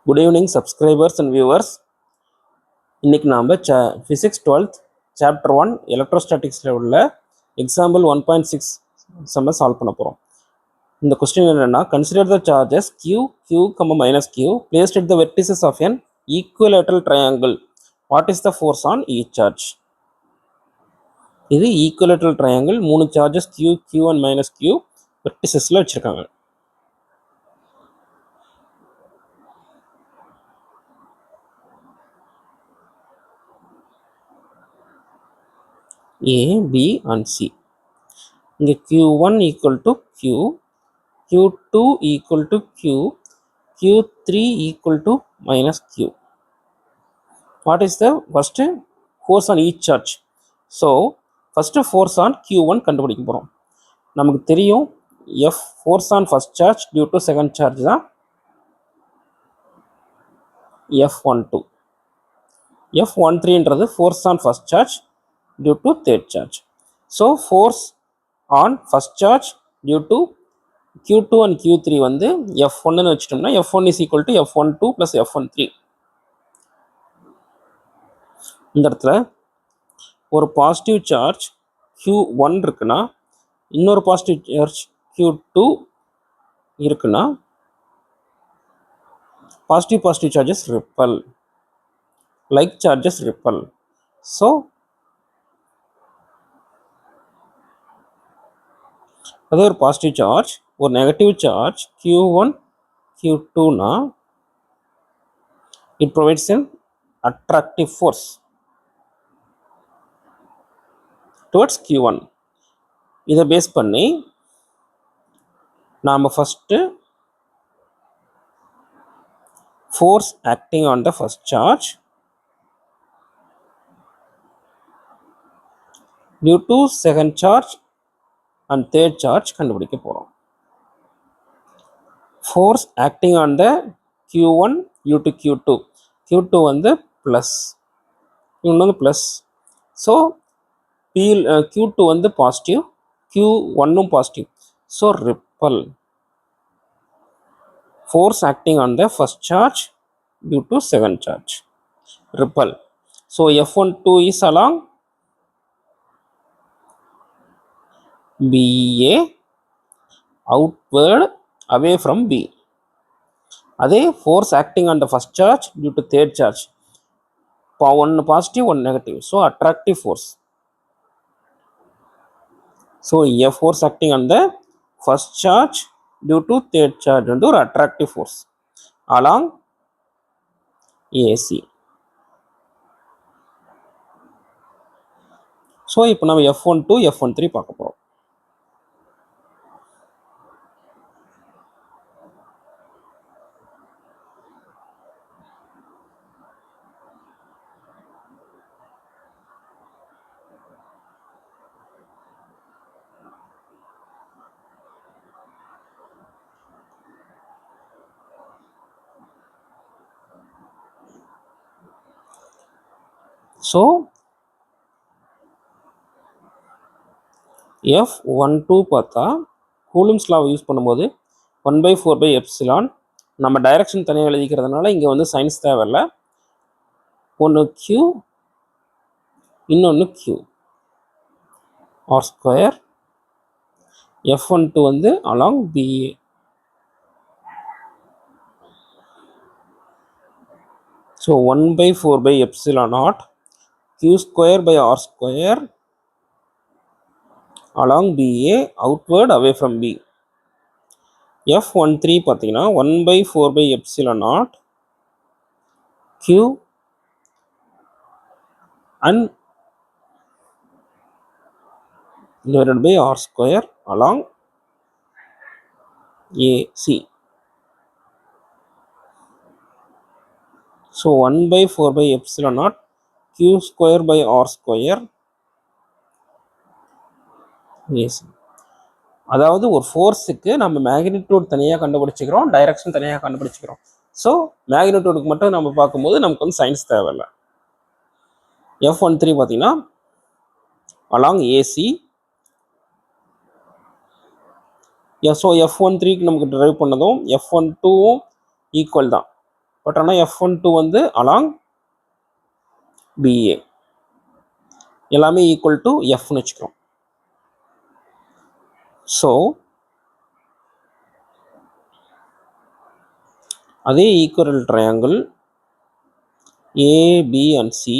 Good evening, subscribers and viewers. இன்னைக்கு நாம Physics 12th Chapter 1 Electrostaticsல உள்ள Example 1.6 சம்ம சால்வ் பண்ண போறோம். இந்த கொஸ்டின் என்னன்னா, consider the charges Q, Q, minus Q placed at the vertices of an equilateral triangle. What is the force on each charge? இது equilateral triangle, மூணு charges Q, Q and minus Q verticesல வச்சிருக்காங்க. A, B and C. இங்க Q1 equal to Q, Q2 equal to Q, Q3 equal to minus Q. What is the first force on each charge? So, first force on Q1 கண்டுபிடிக்க போறோம். நமக்கு தெரியும் F force on first charge due to second charge தான் F12. F13 ன்றது force on first charge due to third charge. So, force on first charge due to Q2 and Q3 வந்து F1 ன்னு வச்சிட்டோம்னா F1 is equal to F12 plus F13. இந்த இடத்துல ஒரு positive charge Q1 இருக்குன்னா இன்னொரு positive charge Q2 இருக்குன்னா positive charges ripple, like charges ripple. So அதே ஒரு பாசிட்டிவ் சார்ஜ் ஒரு negative charge Q1 Q2னா it provides an attractive force towards Q1. இதை பேஸ் பண்ணி நாம் first force acting on the first charge due to second charge and third charge கண்டுபிடிக்க போகிறோம். Force acting on the Q1 due to Q2. Q2 வந்து plus, இன்னொன்று plus. So Q2 வந்து positive, Q1ம் positive. So repel. Force acting on the first charge due to second charge. Repel. So F12 is along BA outward away from B. அதே force acting on the first charge due to third charge. One positive, one negative. So attractive force. So F force acting on the first charge due to third charge வந்து ஒரு attractive force along AC. So இப்போ நம்ம F12 F13 பார்க்க போகிறோம். So F12 பார்த்தா Coulomb's லா use பண்ணும்போது 1/4/எப்சிலான். நம்ம direction தனியாக எழுதிக்கிறதுனால இங்கே வந்து சயின்ஸ் தேவையில்லை. ஒன்று Q, இன்னொன்று Q ஆர் ஸ்கொயர். F12 வந்து அலாங் BA. ஸோ 1/4/எப்சிலான் naught Q square by R square along BA outward away from B. F13 பார்த்தீங்கன்னா 1/4/எப்சிலான் naught Q and divided by R square along AC. So 1/4/எப்சிலான் naught Q square by R square AC. அதாவது ஒரு ஃபோர்ஸுக்கு நம்ம magnitude தனியாக கண்டுபிடிச்சிக்கிறோம், direction தனியாக கண்டுபிடிச்சிக்கிறோம். So மேக்னிடியூடுக்கு மட்டும் நம்ம பார்க்கும்போது நமக்கு வந்து சயின்ஸ் தேவையில்லை. F13 பார்த்தீங்கன்னா அலாங் ஏசி. ஸோ F13க்கு நமக்கு ட்ரைவ் பண்ணதும் F12வும் ஈக்குவல் தான். பட் ஆனால் F12 வந்து அலாங் BA எல்லாமே ஈக்குவல் டு எஃப்னு வச்சுக்கிறோம். ஸோ அதே equal triangle AB and C,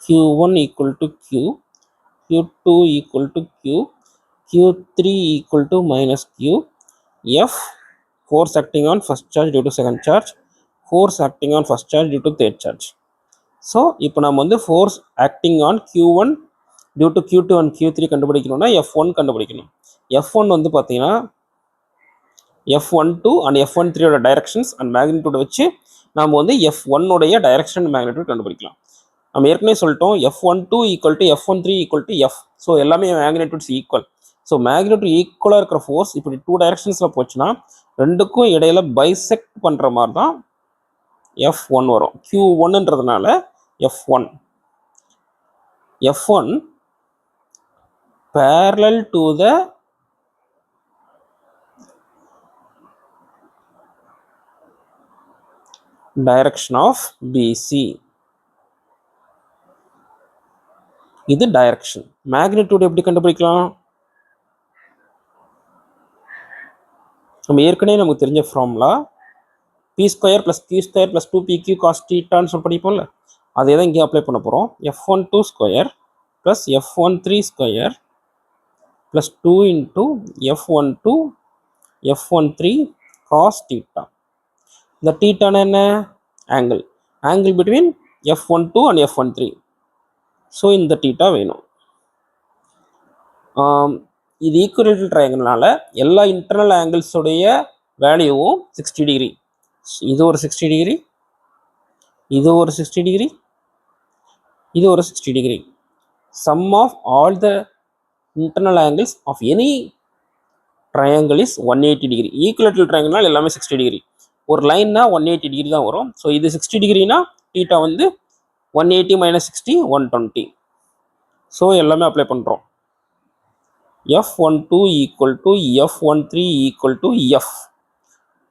Q1 equal to Q, Q2 equal to Q, Q3 equal to minus Q, F force acting on first charge due to second charge, force acting on first charge due to third charge. So இப்போ நம்ம வந்து force acting on Q1 due to Q2 and Q3 கண்டுபிடிக்கணும்னா F1 கண்டுபிடிக்கணும். F1 வந்து பார்த்தீங்கன்னா F12 and F13 directions and magnitude வச்சு நம்ம வந்து F1 உடைய டைரக்ஷன் அண்ட் மேக்னிடியூட் கண்டுபிடிக்கலாம். நம்ம ஏற்கனவே சொல்லிட்டோம் F12 equal to F13 equal to F. So எல்லாமே மேக்னிடியூட்ஸ் ஈக்குவல். ஸோ மேக்னிடியூட் ஈக்குவலாக இருக்கிற ஃபோர்ஸ் இப்படி 2 டைரக்ஷன்ஸில் போச்சுன்னா ரெண்டுக்கும் இடையில பைசெக்ட் பண்ணுற மாதிரி தான் F1 வரும். Q1ன்றதுனால F1 parallel to the direction of BC. இது டைரக்ஷன். மேக்னிடியூட் எப்படி கண்டுபிடிக்கலாம்? நம்ம ஏற்கனவே நமக்கு தெரிஞ்ச formula P² + Q² + 2PQ cos θன்னு சொல்லி படிப்போம்ல, அதே தான் இங்கே அப்ளை பண்ண போகிறோம். F12² + F13² + 2 × F12 F13 cos θ. இந்த θனா என்ன? Angle between F12 and F13. So இந்த θ வேணும். இது ஈக்குவலேட்டர் ட்ரையாங்கிள்னால எல்லா இன்டர்னல் ஆங்கிள்ஸோடைய வேல்யூவும் 60 டிகிரி. இது ஒரு 60 டிகிரி, இது ஒரு 60 டிகிரி, இது ஒரு 60 degree. Sum of all the internal angles of any triangle is 180 degree. Equilateral ட்ரையாங்கிள்னால எல்லாமே 60 டிகிரி. ஒரு லைன்னா 180 டிகிரி தான் வரும். ஸோ இது 60 டிகிரினா θ வந்து 180 - 60 120. ஸோ எல்லாமே அப்ளை பண்ணுறோம். F12 equal to F13 equal to F.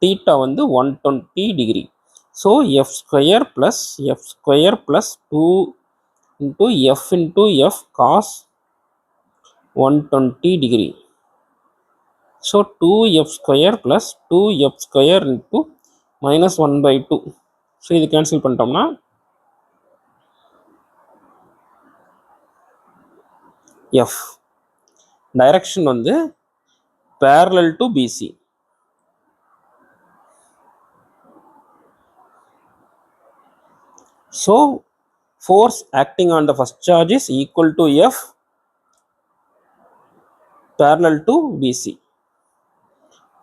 θ வந்து 120 degree. So F² + F² + 2 × F × F cos 120 degree. So 2F² + 2F² × -1/2. So இது கேன்சல் பண்ணிட்டோம்னா F டைரக்ஷன் வந்து parallel to BC. So force acting on the first charge is equal to F parallel to BC.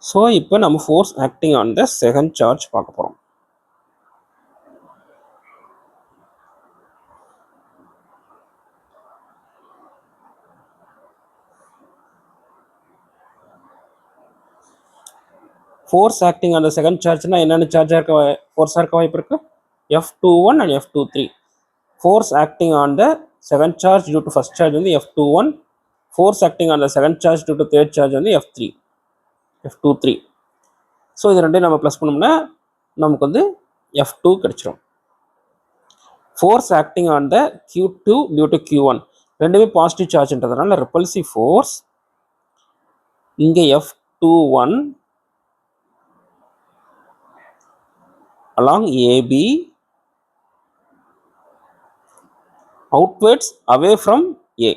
So இப்போ நம்ம force acting on the second charge பார்க்க போறோம். Force acting on the second charge na என்னென்ன சார்ஜா இருக்க ஃபோர்ஸா இருக்க வாய்ப்பு இருக்கு? F21 and F23. Force acting on the second charge due to first charge வந்து F21. Force acting on the second charge due to third charge வந்து F23. So இது ரெண்டையும் நம்ம ப்ளஸ் பண்ணோம்னா நமக்கு வந்து F2 கிடைச்சிரும். Force acting on the Q2 due to Q1 ரெண்டுமே பாசிட்டிவ் சார்ஜ்ன்றதுனால ரிப்பல்சிவ் ஃபோர்ஸ் இங்கே F21 along AB outwards away from A.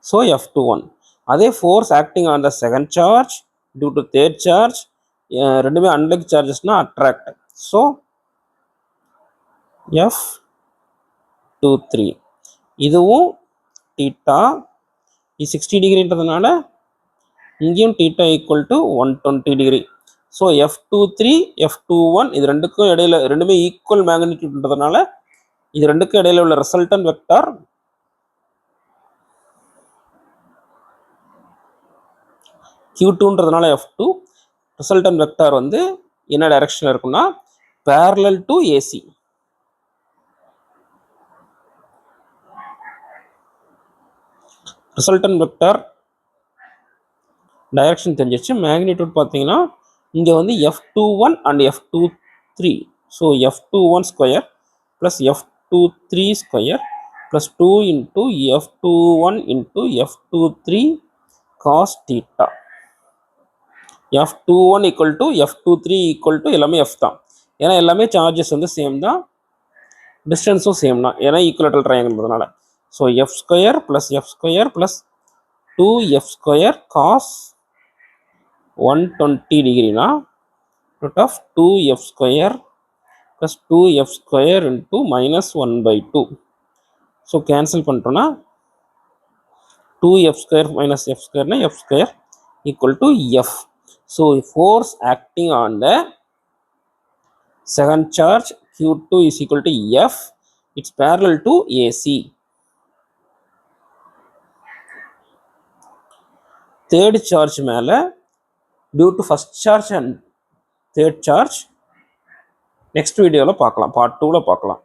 So F21. அதே force acting on the second charge due to third charge ரெண்டுமே unlike chargesனா attract. So F23. இதுவும் θ 60 டிகிரின்றதுனால இங்கேயும் θ equal to 120 degree. So F23 F21 இது ரெண்டுக்கும் இடையில ரெண்டுமே equal மேக்னிடியூட்ன்றதுனால இது ரெண்டுக்கும் இடையில உள்ள ரிசல்டன்ட் வெக்டார் Q2ன்றதுனால F2 ரிசல்டன்ட் வெக்டார் வந்து என்ன டைரக்ஷன்ல இருக்குன்னா parallel to AC. Resultant vector direction தெரிஞ்சிச்சு. மேக்னிடியூட் பார்த்தீங்கன்னா இங்கே வந்து F21 and F23. So F21 square plus F23 square plus 2 into F21 into F23 cos theta. F21 equal to F23 equal to எல்லாமே F தான். ஏன்னா எல்லாமே சார்ஜஸ் வந்து same தான், டிஸ்டன்ஸும் சேம் தான், ஏன்னா ஈக்குவலேட்டரல் ட்ரையாங்கிள்ன்றதுனால. So F square plus F square plus 2F square cos 120 டிகிரினா root of 2F square plus 2F square into minus 1/2. So cancel பண்ணிட்டோம்னா 2F square minus F square na F square equal to F. So force acting on the second charge Q2 is equal to F. It's parallel to AC. Third charge மேல due to first charge and third charge next video பார்க்கலாம், part 2 பார்க்கலாம்.